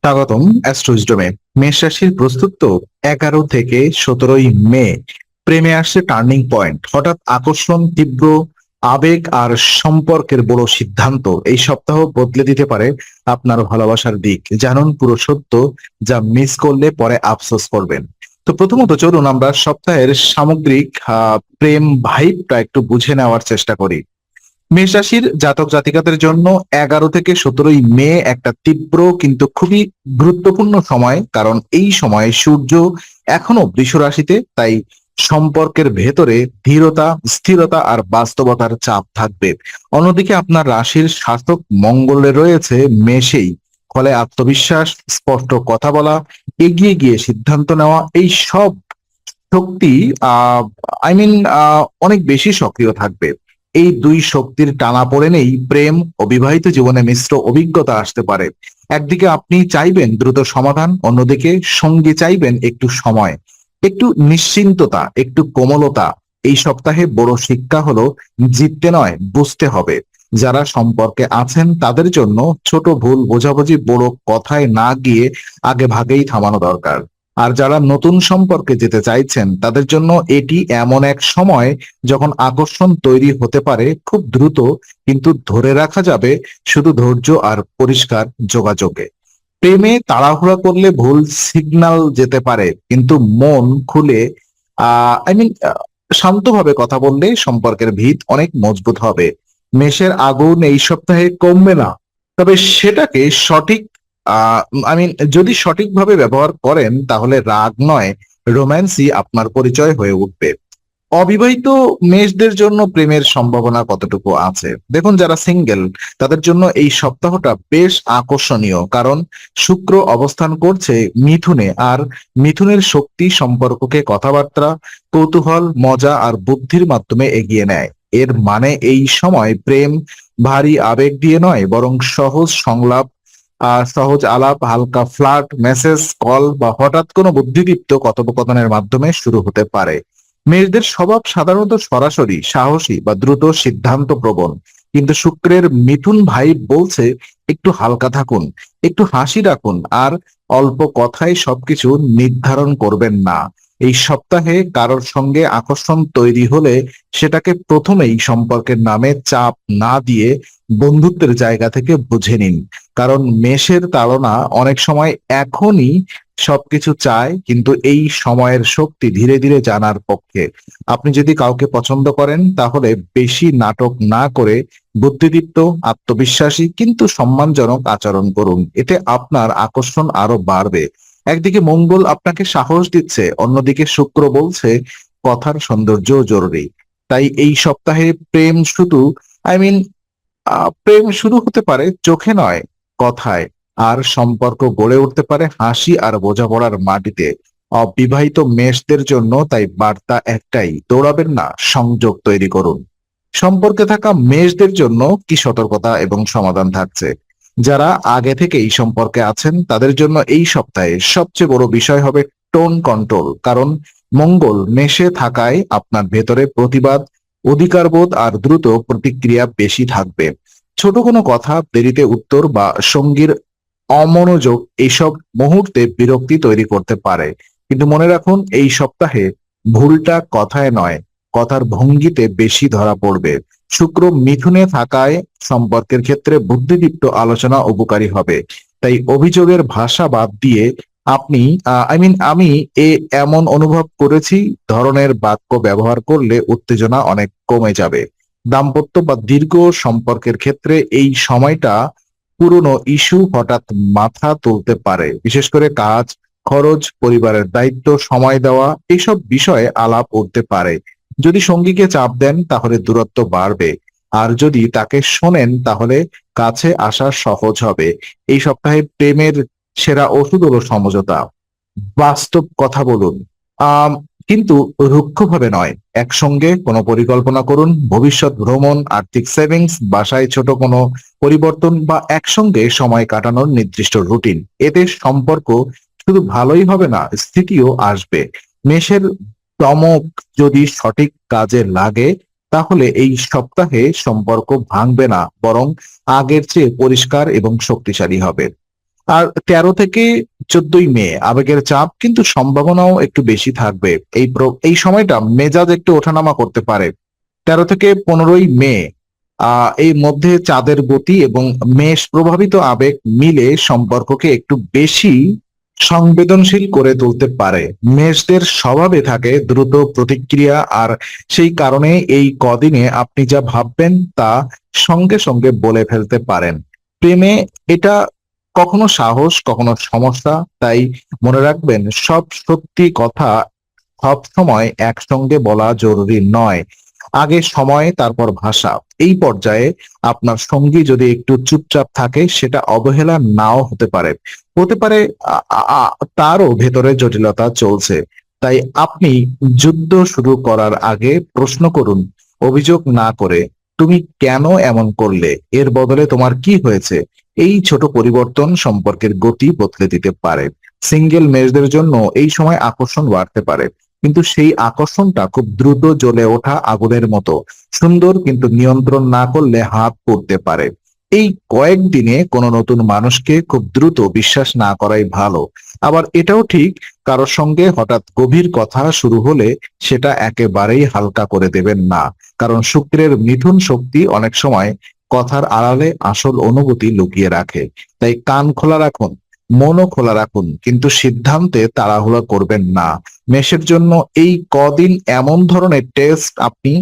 স্বাগতম অ্যাস্ট্রোইজডমে। মেষ রাশির প্রস্তুত তো 11 থেকে 17 মে প্রেমে আসছে টার্নিং পয়েন্ট। হঠাৎ আকর্ষণ, তীব্র আবেগ আর সম্পর্কের বড় সিদ্ধান্ত এই সপ্তাহ বদলে দিতে পারে আপনার ভালোবাসার দিক। জানুন পুরো সত্য, যা মিস করলে পরে আফসোস করবেন। তো প্রথমত চলুন আমরা সপ্তাহের সামগ্রিক প্রেম ভাইবটা একটু বুঝে নেওয়ার চেষ্টা করি। মেষ রাশির জাতক জাতিকাদের জন্য 11 থেকে 17 মে একটা তীব্র কিন্তু খুবই গুরুত্বপূর্ণ সময়, কারণ এই সময়ে সূর্য এখনো বৃষ রাশিতে। তাই সম্পর্কের ভেতরে ধীরতা, স্থিরতা আর বাস্তবতার চাপ থাকবে। অন্যদিকে আপনার রাশির শাসক মঙ্গলে রয়েছে মেষেই, ফলে আত্মবিশ্বাস, স্পষ্ট কথা বলা, এগিয়ে গিয়ে সিদ্ধান্ত নেওয়া, এই সব শক্তি আহ আই মিন অনেক বেশি সক্রিয় থাকবে। এই দুই শক্তির টানাপোড়েনেই প্রেম ও বিবাহিত জীবনে মিশ্র অভিজ্ঞতা আসতে পারে। একদিকে আপনি চাইবেন দ্রুত সমাধান, অন্যদিকে সঙ্গী চাইবেন একটু সময়, একটু নিশ্চিন্ততা, একটু কোমলতা। এই সপ্তাহে বড় শিক্ষা হলো জিততে নয়, বুঝতে হবে। যারা সম্পর্কে আছেন তাদের জন্য ছোট ভুল বোঝাবুঝি বড় কথায় না গিয়ে আগে ভাগেই থামানো দরকার। আর যারা নতুন সম্পর্কে যেতে চাইছেন তাদের জন্য এটি এমন এক সময় যখন আকর্ষণ তৈরি হতে পারে খুব দ্রুত, কিন্তু ধরে রাখা যাবে শুধু ধৈর্য আর পরিষ্কার যোগাযোগে। প্রেমে তাড়াহুড়া করলে ভুল সিগন্যাল যেতে পারে, কিন্তু মন খুলে শান্তভাবে কথা বললে সম্পর্কের ভিত অনেক মজবুত হবে। মেষের আগুন এই সপ্তাহে কমবে না, তবে সেটাকে সঠিক আহ যদি সঠিকভাবে ব্যবহার করেন তাহলে রাগ নয়, রোম্যান্সই আপনার পরিচয় হয়ে উঠবে। অবিবাহিত মেষদের জন্য প্রেমের সম্ভাবনা কতটুকু আছে দেখুন। যারা সিঙ্গেল তাদের জন্য এই সপ্তাহটা বেশ আকর্ষণীয়, কারণ শুক্র অবস্থান করছে মিথুনে, আর মিথুনের শক্তি সম্পর্ককে কথাবার্তা, কৌতূহল, মজা আর বুদ্ধির মাধ্যমে এগিয়ে নেয়। এর মানে এই সময় প্রেম ভারী আবেগ দিয়ে নয়, বরং সহজ সংলাপ, সহজ আলাপ, হালকা ফ্লার্ট, মেসেজ, কল বা হঠাৎ কোনো বুদ্ধিদীপ্ত কথোপকথনের মাধ্যমে শুরু হতে পারে। মেষদের স্বভাব সাধারণত সরাসরি, সাহসী বা দ্রুত সিদ্ধান্ত প্রবণ, কিন্তু শুক্রের মিথুন ভাই বলছে একটু হালকা থাকুন, একটু হাসি রাখুন আর অল্প কথায় সবকিছু নির্ধারণ করবেন না। এই সপ্তাহে কারোর সঙ্গে আকর্ষণ তৈরি হলে সেটাকে প্রথমেই সম্পর্কের নামে চাপ না দিয়ে বন্ধুত্বের জায়গা থেকে বুঝে নিন। কারণ মেষের তাড়না অনেক সময় এখনই সবকিছু চায়, কিন্তু এই সময়ের শক্তি ধীরে ধীরে জানার পক্ষে। আপনি যদি কাউকে পছন্দ করেন তাহলে বেশি নাটক না করে বুদ্ধিদীপ্ত, আত্মবিশ্বাসী কিন্তু সম্মানজনক আচরণ করুন। এতে আপনার আকর্ষণ আরো বাড়বে। একদিকে মঙ্গল আপনাকে সাহস দিচ্ছে, অন্যদিকে শুক্র বলছে কথার সৌন্দর্য জরুরি। তাই এই সপ্তাহে প্রেম শুধু আই মিন প্রেম শুরু হতে পারে চোখে নয়, কথায়। আর সম্পর্ক গড়ে উঠতে পারে হাসি আর বোঝাপড়ার মাটিতে। অবিবাহিত মেষদের জন্য তাই বার্তা একটাই, দৌড়াবেন না, সংযোগ তৈরি করুন। সম্পর্কে থাকা মেষদের জন্য কি সতর্কতা এবং সমাধান থাকছে? যারা আগে থেকে এই সম্পর্কে আছেন তাদের জন্য এই সপ্তাহে সবচেয়ে বড় বিষয় হবে টোন কন্ট্রোল। কারণ মঙ্গল মেষে থাকায় আপনার ভেতরে প্রতিবাদ, অধিকারবোধ আর দ্রুত প্রতিক্রিয়া বেশি থাকবে। ছোট কোনো কথা, দেরিতে উত্তর বা সঙ্গীর অমনোযোগ এইসব মুহূর্তে বিরক্তি তৈরি করতে পারে। কিন্তু মনে রাখুন, এই সপ্তাহে ভুলটা কথায় নয়, কথার ভঙ্গিতে বেশি ধরা পড়বে। শুক্র মিথুনে থাকায় সম্পর্কের ক্ষেত্রে বুদ্ধিদীপ্ত আলোচনা উপকারী হবে। তাই অভিযোগের ভাষা বাদ দিয়ে আপনি আমি এমন অনুভব করেছি ধরনের বাক্য ব্যবহার করলে উত্তেজনা অনেক কমে যাবে। দাম্পত্য বা দীর্ঘ সম্পর্কের ক্ষেত্রে এই সময়টা পুরনো ইস্যু হঠাৎ মাথা তুলতে পারে, বিশেষ করে কাজ, খরচ, পরিবারের দায়িত্ব, সময় দেওয়া, এসব বিষয়ে আলাপ উঠতে পারে। যদি সঙ্গীকে চাপ দেন তাহলে দূরত্ব বাড়বে, আর যদি তাকে শোনেন তাহলে কাছে আসা সহজ হবে। এই সপ্তাহে প্রেমের সেরা ওষুধ হলো সমঝোতা। বাস্তব কথা বলুন, আম কিন্তু রুক্ষভাবে নয়। একসঙ্গে কোনো পরিকল্পনা করুন, ভবিষ্যৎ ভ্রমণ, আর্থিক সেভিংস, বাসায় ছোট কোনো পরিবর্তন বা একসঙ্গে সময় কাটানোর নির্দিষ্ট রুটিন। এতে সম্পর্ক শুধু ভালোই হবে না, স্থিতিও আসবে। মেষের চমক যদি সঠিক কাজে লাগে তাহলে এই সপ্তাহে সম্পর্ক ভাঙবে না, বরং আগের চেয়ে পরিষ্কার এবং শক্তিশালী হবে। আর 13 থেকে 14 মে আবেগের চাপ কিন্তু সম্ভাবনাও একটু বেশি থাকবে। এই সময়টা মেজাজ একটু ওঠানামা করতে পারে। 13 থেকে 15 মে এই মধ্যে চাঁদের গতি এবং মেষ প্রভাবিত আবেগ মিলে সম্পর্ককে একটু বেশি সংবেদনশীল করে তুলতে পারে। মেষদের স্বভাবে থাকে দ্রুত প্রতিক্রিয়া, আর সেই কারণে এই কদিনে আপনি যা ভাববেন তা সঙ্গে সঙ্গে বলে ফেলতে পারেন। প্রেমে এটা কখনো সাহস, কখনো সমস্যা। তাই মনে রাখবেন, সব সত্যি কথা সব সময় একসঙ্গে বলা জরুরি নয়। আগে সময়, তারপর ভাষা। এই পর্যায়ে আপনার সঙ্গী যদি একটু চুপচাপ থাকে, সেটা অবহেলা নাও হতে পারে। হতে পারে তারও ভেতরে জটিলতা চলছে। তাই আপনি যুদ্ধ শুরু করার আগে প্রশ্ন করুন, অভিযোগ না করে, তুমি কেন এমন করলে, এর বদলে তোমার কি হয়েছে। এই ছোট পরিবর্তন সম্পর্কের গতি বদলে দিতে পারে। সিঙ্গেল মেষদের জন্য এই সময় আকর্ষণ বাড়তে পারে, কিন্তু সেই আকর্ষণটা খুব দ্রুত জ্বলে ওঠা আগুনের মতো সুন্দর, কিন্তু নিয়ন্ত্রণ না করলে হাত পড়তে পারে। এই কয়েকদিনে কোনো নতুন মানুষকে খুব দ্রুত বিশ্বাস না করাই ভালো। আবার এটাও ঠিক, কারোর সঙ্গে হঠাৎ গভীর কথা শুরু হলে সেটা একেবারেই হালকা করে দেবেন না। কারণ শুক্রের মিথুন শক্তি অনেক সময় কথার আড়ালে আসল অনুভূতি লুকিয়ে রাখে। তাই কান খোলা রাখুন, মনও খোলা রাখুন, কিন্তু সিদ্ধান্তে তাড়াহুড়ো করবেন না। মেষের জন্য এই কদিন এমন ধরনের টেস্ট, আপনি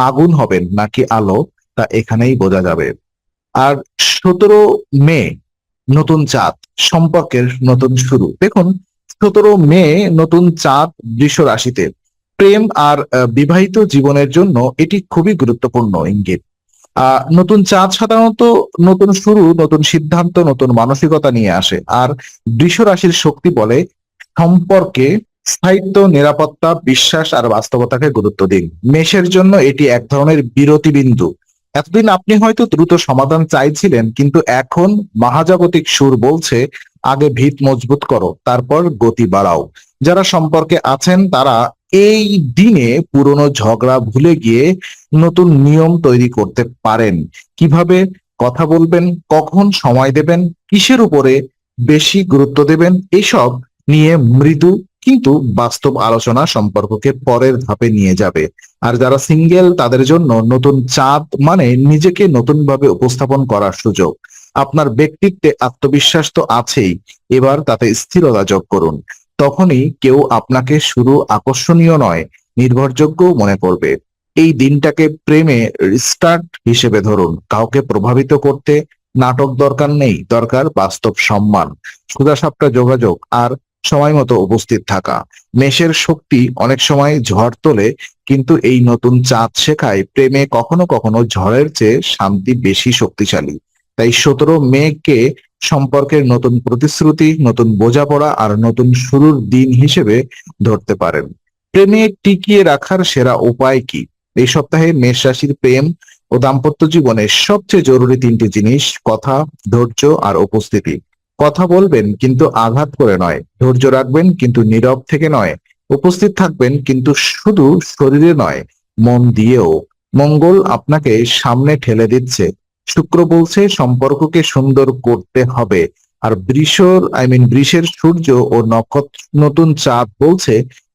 আগুন হবেন নাকি আলো, তা এখানেই বোঝা যাবে। আর 17 মে নতুন চাঁদ, সম্পর্কের নতুন শুরু। দেখুন, 17 মে নতুন চাঁদ বৃষ রাশিতে। প্রেম আর বিবাহিত জীবনের জন্য এটি খুবই গুরুত্বপূর্ণ ইঙ্গিত। নতুন চাঁদ সাধারণত নতুন শুরু, নতুন সিদ্ধান্ত, নতুন মানসিকতা নিয়ে আসে। আর বৃষ রাশির শক্তি বলে সম্পর্কে স্থায়িত্ব, নিরাপত্তা, বিশ্বাস আর বাস্তবতাকে গুরুত্ব দিন। মেষের জন্য এটি এক ধরনের বিরতি বিন্দু। এতদিন আপনি হয়তো দ্রুত সমাধান চাইছিলেন, কিন্তু এখন মহাজাগতিক সুর বলছে, আগে ভিত মজবুত করো, তারপর গতি বাড়াও। যারা সম্পর্কে আছেন তারা এই দিনে পুরনো ঝগড়া ভুলে গিয়ে নতুন নিয়ম তৈরি করতে পারেন। কিভাবে কথা বলবেন, কখন সময় দেবেন, কিসের উপরে বেশি গুরুত্ব দেবেন, এসব নিয়ে মৃদু কিন্তু বাস্তব আলোচনা সম্পর্ককে পরের ধাপে নিয়ে যাবে। আর যারা সিঙ্গেল, তাদের জন্য নতুন চাঁদ মানে নিজেকে নতুনভাবে উপস্থাপন করার সুযোগ। আপনার ব্যক্তিত্বে আত্মবিশ্বাস তো আছেই, এবার তাতে স্থিরতা যোগ করুন। তখনই কেউ আপনাকে শুধু আকর্ষণীয় নয়, নির্ভরযোগ্য মনে করবে। এই দিনটাকে প্রেমে স্টার্ট হিসেবে ধরুন। কাউকে প্রভাবিত করতে নাটক দরকার নেই, দরকার বাস্তব সম্মান, সোজাসাপটা যোগাযোগ আর সময় মতো উপস্থিত থাকা। মেষের শক্তি অনেক সময় ঝড় তোলে, কিন্তু এই নতুন চাঁদ শেখায় প্রেমে কখনো কখনো ঝড়ের চেয়ে শান্তি বেশি শক্তিশালী। তাই 17 মে কে সম্পর্কের নতুন প্রতিশ্রুতি, নতুন বোঝাপড়া আর নতুন শুরুর দিন হিসেবে ধরতে পারেন। প্রেমে টিকিয়ে রাখার সেরা উপায় কি? এই সপ্তাহে মেষ রাশির প্রেম ও দাম্পত্য জীবনের সবচেয়ে জরুরি 3টি জিনিস: কথা, ধৈর্য আর উপস্থিতি। কথা বলবেন কিন্তু আঘাত করে নয়, ধৈর্য রাখবেন কিন্তু নীরব থেকে নয়, উপস্থিত থাকবেন কিন্তু শুধু শরীরে নয়, মন দিয়েও। মঙ্গল আপনাকে সামনে ঠেলে দিচ্ছে, শুক্র বলছে সম্পর্ককে সুন্দর করতে হবে, আর বৃষের সূর্য ও নক্ষত্র নতুন চাঁদ বলছে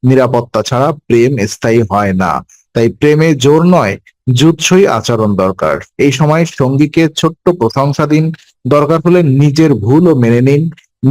নিরাপত্তা ছাড়া প্রেম স্থায়ী হয় না। তাই প্রেমে জোর নয়, জুৎসই আচরণ দরকার। এই সময় সঙ্গীকে ছোট্ট প্রশংসা দিন, দরকার হলে নিজের ভুলও মেনে নিন।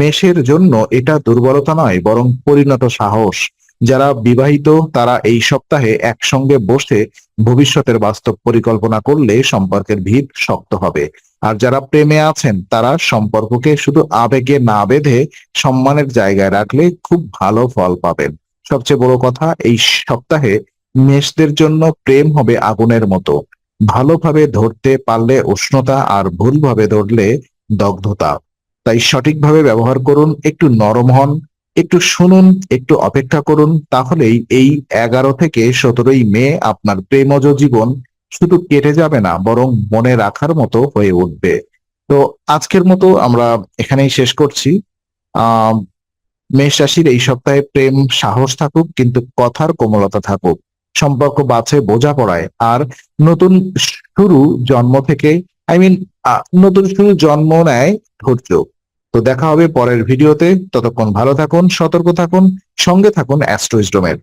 মেষের জন্য এটা দুর্বলতা নয়, বরং পরিণত সাহস। যারা বিবাহিত তারা এই সপ্তাহে একসঙ্গে বসে ভবিষ্যতের বাস্তব পরিকল্পনা করলে সম্পর্কের ভিত শক্ত হবে। আর যারা প্রেমে আছেন তারা সম্পর্ককে শুধু আবেগে না বেঁধে সম্মানের জায়গায় রাখলে খুব ভালো ফল পাবেন। সবচেয়ে বড় কথা, এই সপ্তাহে মেষদের জন্য প্রেম হবে আগুনের মতো। ভালোভাবে ধরতে পারলে উষ্ণতা, আর ভুলভাবে ধরলে দগ্ধতা। তাই সঠিকভাবে ব্যবহার করুন, একটু নরম হন, একটু শুনুন, একটু অপেক্ষা করুন। তাহলেই এই 11 থেকে 17 মে আপনার প্রেমজ জীবন শুধু কেটে যাবে না, বরং মনে রাখার মতো হয়ে উঠবে। তো আজকের মতো আমরা এখানেই শেষ করছি। আহ মেষ রাশির এই সপ্তাহে প্রেম সাহস থাকুক, কিন্তু কথার কোমলতা থাকুক। সম্পর্ক বাঁচে বোঝাপড়ায়, আর নতুন শুরু জন্ম থেকে, আই মিন নতুন শুরু জন্ম নেয় ধৈর্য। তো দেখা হবে পরের ভিডিওতে। ততক্ষণ ভালো থাকুন, সতর্ক থাকুন, সঙ্গে থাকুন অ্যাস্ট্রো উইজডমের।